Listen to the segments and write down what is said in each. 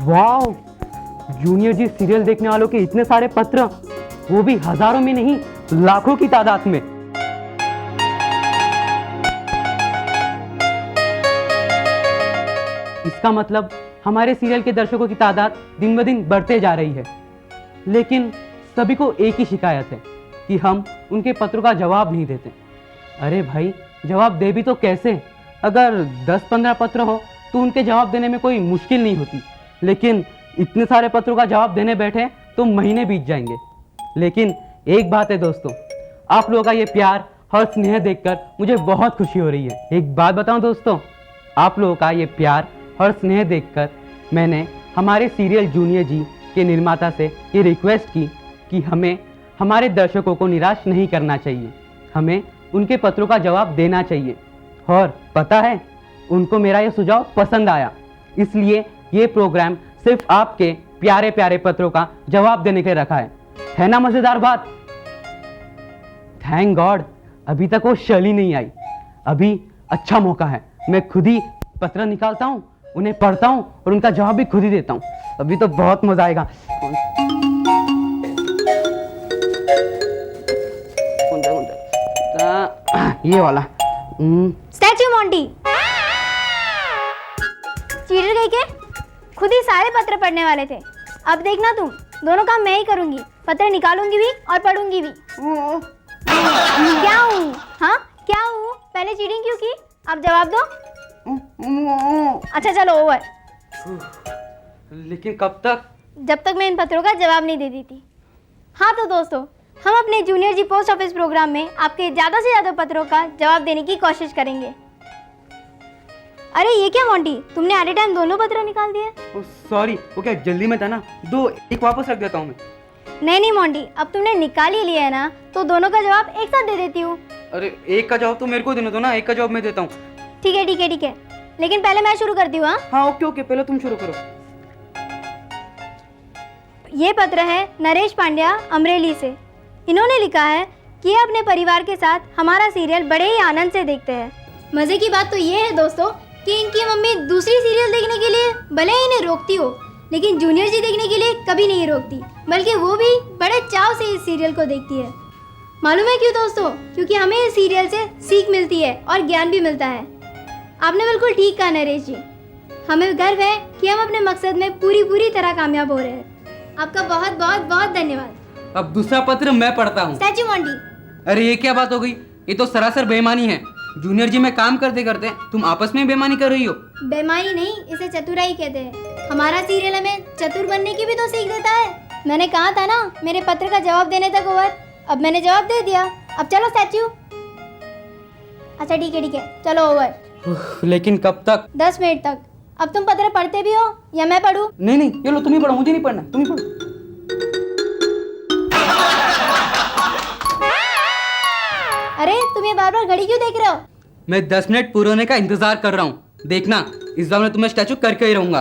वाह, जूनियर जी सीरियल देखने वालों के इतने सारे पत्र, वो भी हजारों में नहीं लाखों की तादाद में। इसका मतलब हमारे सीरियल के दर्शकों की तादाद दिन ब दिन बढ़ते जा रही है। लेकिन सभी को एक ही शिकायत है कि हम उनके पत्रों का जवाब नहीं देते। अरे भाई, जवाब दे भी तो कैसे? अगर 10-15 पत्र हो तो उनके जवाब देने में कोई मुश्किल नहीं होती, लेकिन इतने सारे पत्रों का जवाब देने बैठे तो महीने बीत जाएंगे। लेकिन एक बात है दोस्तों, आप लोगों का ये प्यार और स्नेह देखकर मुझे बहुत खुशी हो रही है। एक बात बताऊं दोस्तों, आप लोगों का ये प्यार और स्नेह देखकर मैंने हमारे सीरियल जूनियर जी के निर्माता से ये रिक्वेस्ट की कि हमें हमारे दर्शकों को निराश नहीं करना चाहिए, हमें उनके पत्रों का जवाब देना चाहिए। और पता है, उनको मेरा ये सुझाव पसंद आया, इसलिए ये प्रोग्राम सिर्फ आपके प्यारे प्यारे पत्रों का जवाब देने के लिए रखा है ना मजेदार बात? थैंक गॉड, अभी तक वो शर्ली नहीं आई। अभी अच्छा मौका है, मैं खुद ही पत्र निकालता हूँ, उन्हें पढ़ता हूँ और उनका जवाब भी खुद ही देता हूँ। अभी तो बहुत मजा आएगा। ये वाला स्टैचू मोंटी चीटर कह के खुद ही सारे पत्र पढ़ने वाले थे। अब देखना तुम, दोनों काम मैं ही करूंगी, पत्र निकालूंगी भी और पढ़ूंगी भी। क्या हूँ? हाँ क्या हूँ? पहले चीटिंग क्यों की? अब जवाब दो। अच्छा चलो ओवर। लेकिन कब तक? जब तक मैं इन पत्रों का जवाब नहीं दे देती। हाँ तो दोस्तों, हम अपने जूनियर जी पोस्ट ऑफिस प्रोग्राम में आपके ज़्यादा से ज़्यादा पत्रों का जवाब देने की कोशिश करेंगे। अरे ये क्या मोंटी, तुमने एट ए टाइम दोनों पत्र निकाल दिए? सॉरी, वो क्या जल्दी में था ना, दो एक वापस रख देता हूँ मैं। नहीं मोंटी, अब तुमने निकाल ही लिया है ना, तो दोनों का जवाब एक साथ दे देती हूँ। अरे एक का जवाब तो मेरे को देना दो ना, एक का जवाब मैं देता हूँ। ठीक है ठीक है ठीक है, लेकिन पहले मैं शुरू करती हूँ। हाँ ओके ओके, पहले तुम शुरू करो। ये पत्र है नरेश पांड्या अमरेली से। इन्होंने लिखा है कि ये अपने परिवार के साथ हमारा सीरियल बड़े ही आनंद से देखते हैं। मज़े की बात तो ये है दोस्तों कि इनकी मम्मी दूसरी सीरियल देखने के लिए भले ही इन्हें रोकती हो, लेकिन जूनियर जी देखने के लिए कभी नहीं रोकती, बल्कि वो भी बड़े चाव से इस सीरियल को देखती है। मालूम है क्यों दोस्तों? क्योंकि हमें इस सीरियल से सीख मिलती है और ज्ञान भी मिलता है। आपने बिल्कुल ठीक कहा नरेश जी, हमें गर्व है कि हम अपने मकसद में पूरी तरह कामयाब हो रहे हैं। आपका बहुत बहुत बहुत धन्यवाद। अब दूसरा पत्र मैं पढ़ता हूँ। Statue Monty. अरे ये क्या बात हो गई? ये तो सरासर बेईमानी है। जूनियर जी में काम करते करते तुम आपस में बेईमानी कर रही हो। बेईमानी नहीं, इसे चतुराई कहते हैं। हमारा सीरियल हमें चतुर बनने की भी तो सीख देता है। मैंने कहा था ना, मेरे पत्र का जवाब देने तक ओवर। अब मैंने जवाब दे दिया, अब चलो स्टैचू। अच्छा ठीक है चलो ओवर। लेकिन कब तक? 10 मिनट तक। अब तुम पत्र पढ़ते भी हो या मैं पढ़ूं? नहीं, ये लो तुम ही पढ़ो, मुझे नहीं पढ़ना, तुम ही पढ़ो। अरे तुम ये बार घड़ी क्यों देख रहे हो? मैं 10 मिनट पूरे होने का इंतजार कर रहा हूँ। देखना, इस बार मैं तुम्हें स्टैचू करके ही रहूंगा।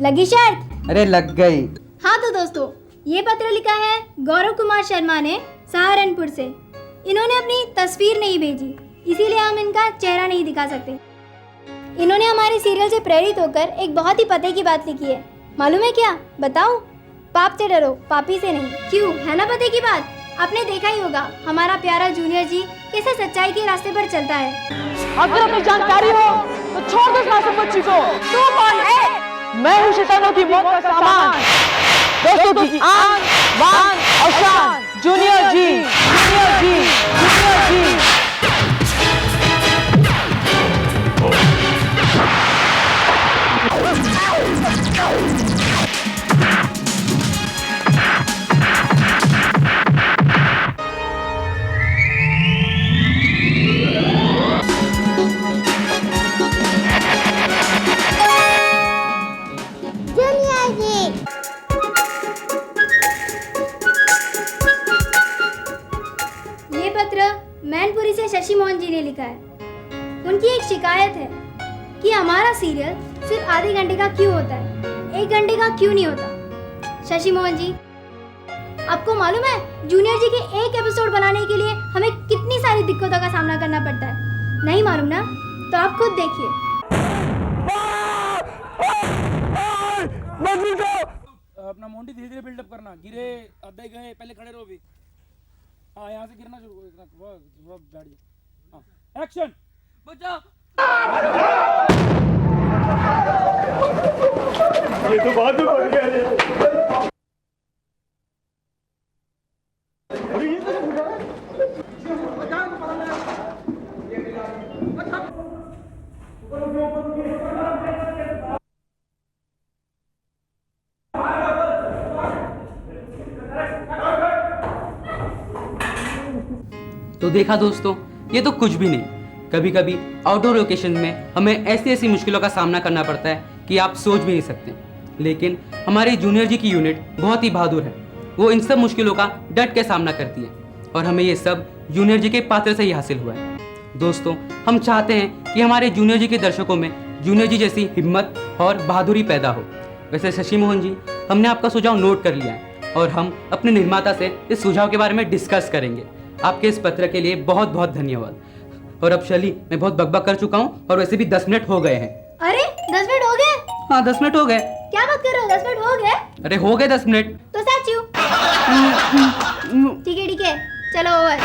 लगी शर्त? अरे लग गई। हाँ तो दोस्तों, ये पत्र लिखा है गौरव कुमार शर्मा ने सहारनपुर से। इन्होंने अपनी तस्वीर नहीं भेजी, इसीलिए हम इनका चेहरा नहीं दिखा सकते। इन्होंने हमारे सीरियल से प्रेरित होकर एक बहुत ही पते की बात लिखी है। मालूम है क्या? बताओ। पाप से डरो, पापी से नहीं। क्यों, है ना पते की बात? आपने देखा ही होगा हमारा प्यारा जूनियर जी कैसे सच्चाई के रास्ते पर चलता है। अगर अपनी जानकारी हो तो छोड़ दो इस मासूम बच्ची को। तू कौन है? मैं हूँ शैतानों की मौत का सामान, दोस्तों की आन बान और शान, junior ji, junior ji, junior जी। मैनपुरी से शशि मोहन जी ने लिखा है। उनकी एक शिकायत है कि हमारा सीरियल सिर्फ आधे घंटे का क्यों होता है, 1 घंटे का क्यों नहीं होता। शशि मोहन जी, आपको मालूम है जूनियर जी के एक एपिसोड बनाने के लिए हमें कितनी सारी दिक्कतों का सामना करना पड़ता है? नहीं मालूम ना? तो आप खुद देखिए। अपना मोंटी धीरे धीरे बिल्डअप करना, गिरे आधे गए, पहले खड़े रहो भी। हाँ यहाँ से गिरना शुरू करो, बैठ जाओ। हाँ एक्शन। बचाओ। ये तो बहुत बढ़ गया रे। तो देखा दोस्तों, ये तो कुछ भी नहीं। कभी कभी आउटडोर लोकेशन में हमें ऐसी ऐसी मुश्किलों का सामना करना पड़ता है कि आप सोच भी नहीं सकते। लेकिन हमारी जूनियर जी की यूनिट बहुत ही बहादुर है। वो इन सब मुश्किलों का डट के सामना करती है और हमें ये सब जूनियर जी के पात्र से ही हासिल हुआ है। दोस्तों, हम चाहते हैं कि हमारे जूनियर जी के दर्शकों में जूनियर जी जैसी हिम्मत और बहादुरी पैदा हो। वैसे शशि मोहन जी, हमने आपका सुझाव नोट कर लिया है और हम अपने निर्माता से इस सुझाव के बारे में डिस्कस करेंगे। आपके इस पत्र के लिए बहुत बहुत धन्यवाद। और अब शली, मैं बहुत बकबक कर चुका हूँ और वैसे भी 10 मिनट हो गए हैं। अरे 10 मिनट हो गए? हाँ 10 मिनट हो गए। क्या बात कर रहे हो, 10 मिनट हो गए? अरे हो गए 10 मिनट। तो सच यू। ठीक है, चलो ओवर।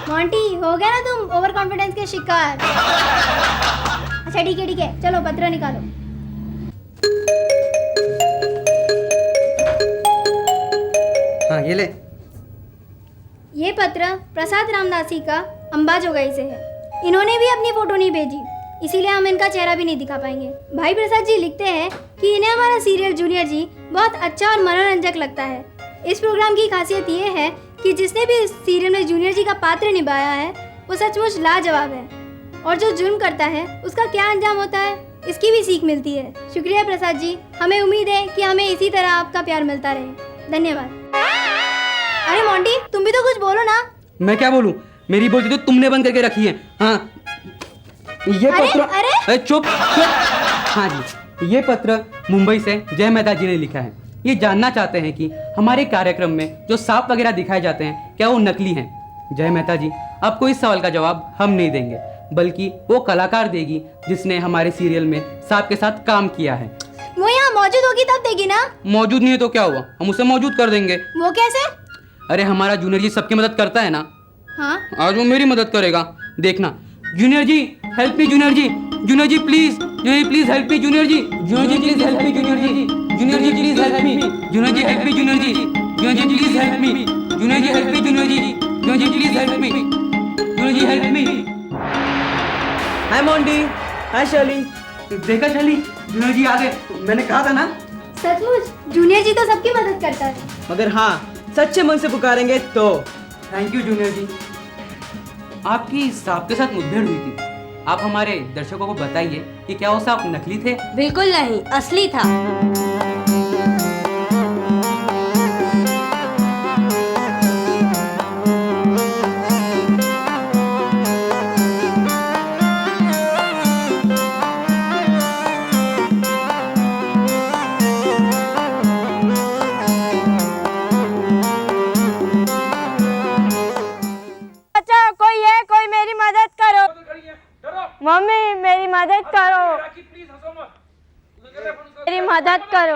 मोंटी, हो गया ना तुम ओवर कॉन्फिडेंस के शिकार। अच्छा ठीक है, चलो पत्र निकालो। हाँ ये ले। ये पत्र प्रसाद रामदासी का अंबाजोगाई से है। इन्होंने भी अपनी फोटो नहीं भेजी, इसीलिए हम इनका चेहरा भी नहीं दिखा पाएंगे। भाई प्रसाद जी लिखते हैं कि इन्हें हमारा सीरियल जूनियर जी बहुत अच्छा और मनोरंजक लगता है। इस प्रोग्राम की खासियत ये है कि जिसने भी इस सीरियल में जूनियर जी का पात्र निभाया है वो सचमुच लाजवाब है, और जो जुर्म करता है उसका क्या अंजाम होता है इसकी भी सीख मिलती है। शुक्रिया प्रसाद जी, हमें उम्मीद है कि हमें इसी तरह आपका प्यार मिलता रहे। धन्यवाद। अरे मोंटी, तुम भी तो कुछ बोलो ना। मैं क्या बोलूं, मेरी बोलती तो तुमने बंद करके रखी है। हाँ ये पत्र। अरे चुप। हाँ जी, ये पत्र मुंबई से जय मेहता जी ने लिखा है। ये जानना चाहते हैं कि हमारे कार्यक्रम में जो सांप वगैरह दिखाए जाते हैं क्या वो नकली हैं। जय मेहता जी, आपको इस सवाल का जवाब हम नहीं देंगे, बल्कि वो कलाकार देगी जिसने हमारे सीरियल में सांप के साथ काम किया है। वो यहाँ मौजूद होगी तब देगी ना। मौजूद नहीं है तो क्या हुआ, हम उसे मौजूद कर देंगे। वो कैसे? अरे हमारा जूनियर जी सबकी मदद करता है ना। हाँ, आज वो मेरी मदद करेगा, देखना। Junior ji help me, junior ji, junior ji please, junior ji please help me, junior ji, junior ji please help me, junior ji, junior ji please help me, junior ji help me, junior ji, junior ji please help me, junior ji help me, junior ji, junior ji please help me, junior ji help me. Hi Monty, hi Shirley. देखा Shirley, junior ji आ गए। मैंने कहा था ना। सचमुच junior जी तो सबकी मदद करता है। मगर हाँ, सच्चे मन से पुकारेंगे तो। थैंक यू जूनियर जी। आपकी सांप के साथ मुठभेड़ हुई थी, आप हमारे दर्शकों को बताइए कि क्या वो सांप नकली थे? बिल्कुल नहीं, असली था। मम्मी मेरी मदद करो, मेरी मदद करो।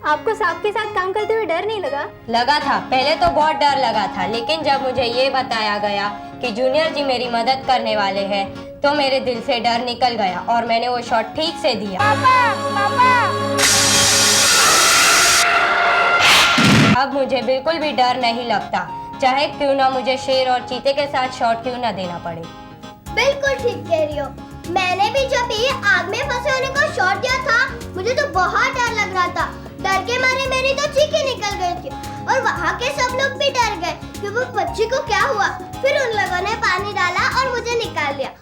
आपको सांप के साथ काम करते हुए डर नहीं लगा? लगा था, पहले तो बहुत डर लगा था, लेकिन जब मुझे ये बताया गया कि जूनियर जी मेरी मदद करने वाले हैं तो मेरे दिल से डर निकल गया और मैंने वो शॉट ठीक से दिया। अब मुझे बिल्कुल भी डर नहीं लगता, चाहे क्यों ना मुझे शेर और चीते के साथ शॉट क्यों ना देना पड़े। बिल्कुल ठीक कह रही हो। मैंने भी जब ये आग में फंसे होने को शॉट दिया था, मुझे तो बहुत डर लग रहा था। डर के मारे मेरी तो चीखें निकल गई थी और वहाँ के सब लोग भी डर गए कि वो बच्ची को क्या हुआ। फिर उन लोगों ने पानी डाला और मुझे निकाल लिया।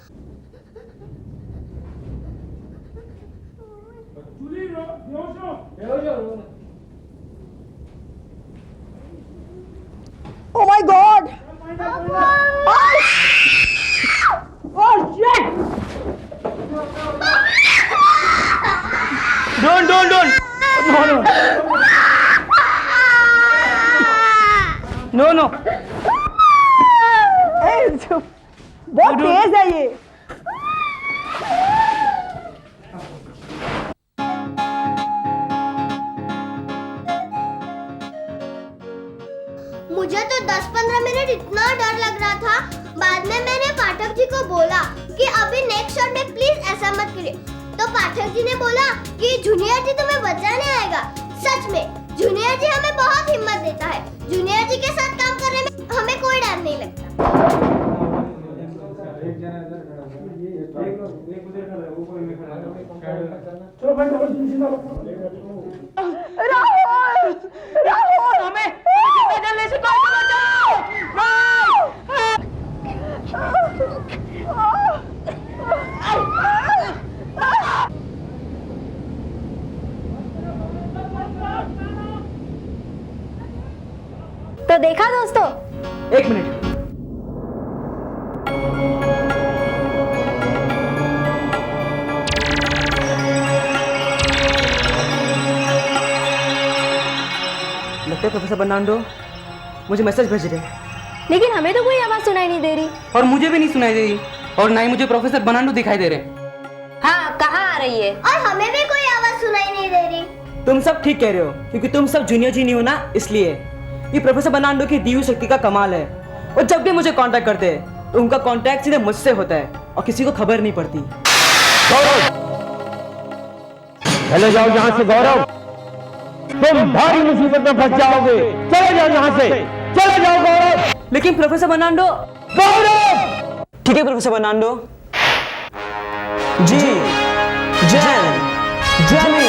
Oh my God! Oh shit! Don't! No! बहुत तेज है ये। मुझे तो 10-15 मिनट इतना डर लग रहा था। बाद में मैंने पाठक जी को बोला कि अभी नेक्स्ट शॉट में प्लीज ऐसा मत करिए। तो पाठक जी ने बोला कि जूनियर जी तुम्हें बचाने आएगा। सच में जूनियर जी हमें बहुत हिम्मत देता है। जूनियर जी के साथ काम करने में हमें कोई डर नहीं लगता। राहुल, राहुल, हमें जिंदा जलने से कोई बचाओ! तो देखा दोस्तों, एक मिनट, लगता है प्रोफेसर बर्नार्डो मुझे मैसेज भेज रहे हैं। लेकिन हमें तो कोई आवाज सुनाई नहीं दे रही। और मुझे भी नहीं सुनाई दे रही, और ना ही मुझे प्रोफेसर बर्नार्डो दिखाई दे रहे। हाँ, कहाँ आ रही है? और हमें भी कोई आवाज सुनाई नहीं दे रही। तुम सब ठीक कह रहे हो, क्योंकि तुम सब जूनियर जी नहीं हो ना, इसलिए। ये प्रोफेसर बर्नार्डो की दी हुई शक्ति का कमाल है। वो जब भी मुझे कांटेक्ट करते हैं तो उनका कांटेक्ट सीधे मुझसे होता है और किसी को खबर नहीं पड़ती। चले जाओ यहाँ से गौरव, तुम भारी मुसीबत में फंस जाओगे। चले जाओ यहाँ से, चले जाओ गौरव। लेकिन प्रोफेसर बर्नार्डो। गौरव! ठीक है प्रोफेसर बर्नार्डो। जी, जैन, जेनी,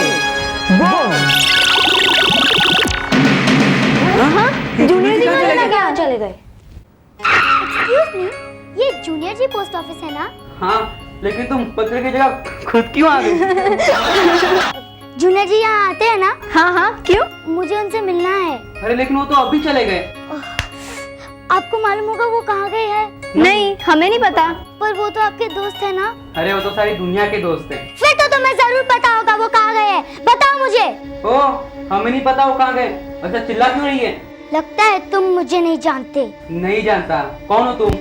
बॉम। जूनियर जी कहाँ चले गए? एक्सक्यूज मी, ये जूनियर जी पोस्ट ऑफिस है ना? हाँ, लेकिन तुम पत्र की जगह खुद क्यों आ गई? जूनियर जी यहाँ आते हैं ना? हाँ हाँ, क्यों? मुझे उनसे मिलना है। अरे लेकिन वो तो अभी चले गए। आपको मालूम होगा वो कहाँ गए हैं? नहीं, हमें नहीं पता। पर वो तो आपके दोस्त है ना? अरे वो तो सारी दुनिया के दोस्त हैं। फिर तो तुम्हें जरूर पता होगा वो कहाँ गए हैं। बताओ मुझे। ओ, हमें नहीं पता वो कहाँ गए। अच्छा चिल्ला क्यों रही है? लगता है तुम मुझे नहीं जानते। नहीं जानता। कौन हो तुम?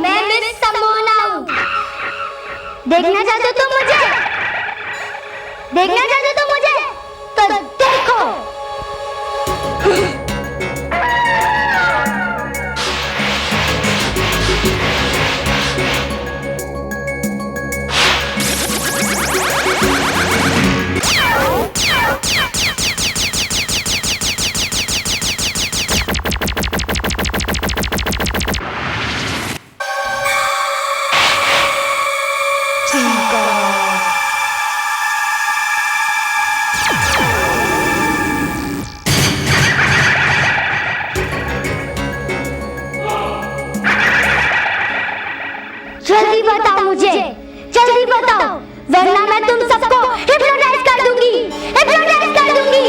मैं मिस समोना हूँ। देखना चाहते हो तुम मुझे? देखना चाहते हो तुम मुझे? तो देखो। जल्दी बताओ मुझे, जल्दी बताओ, वरना मैं तुम सबको हिप्नोटाइज कर दूंगी, हिप्नोटाइज कर दूंगी।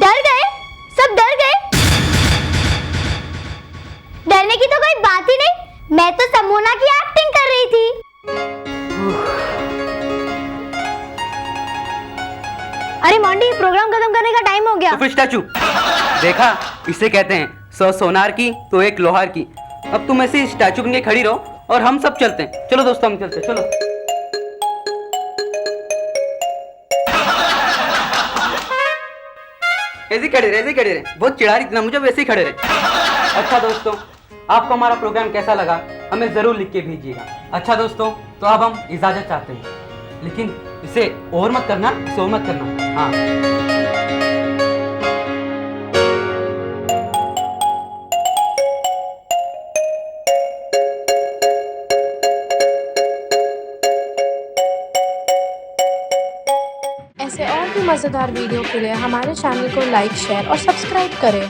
डर गए? सब डर गए? डरने की तो कोई बात ही नहीं। मैं तो समोना की एक्टिंग कर रही थी। अरे मॉन्टी, प्रोग्राम खत्म करने का टाइम हो गया। तो फिर स्टैचू देखा, इसे कहते हैं 100 सोनार की तो 1 लोहार की। अब तुम ऐसे स्टैचू बन के खड़ी रहो और हम सब चलते हैं। चलो दोस्तों, हम चलते हैं, चलो। ऐसे खड़े रहे, ऐसे खड़े रहे। बहुत चिढ़ा रही थी ना मुझे, वैसे ही खड़े रहे। अच्छा दोस्तों, आपको हमारा प्रोग्राम कैसा लगा हमें जरूर लिख के भेजिएगा। अच्छा दोस्तों, तो अब हम इजाजत चाहते हैं, लेकिन इसे और मत करना, इसे और मत करना। हाँ, ऐसे और भी मज़ेदार वीडियो के लिए हमारे चैनल को लाइक, शेयर और सब्सक्राइब करें।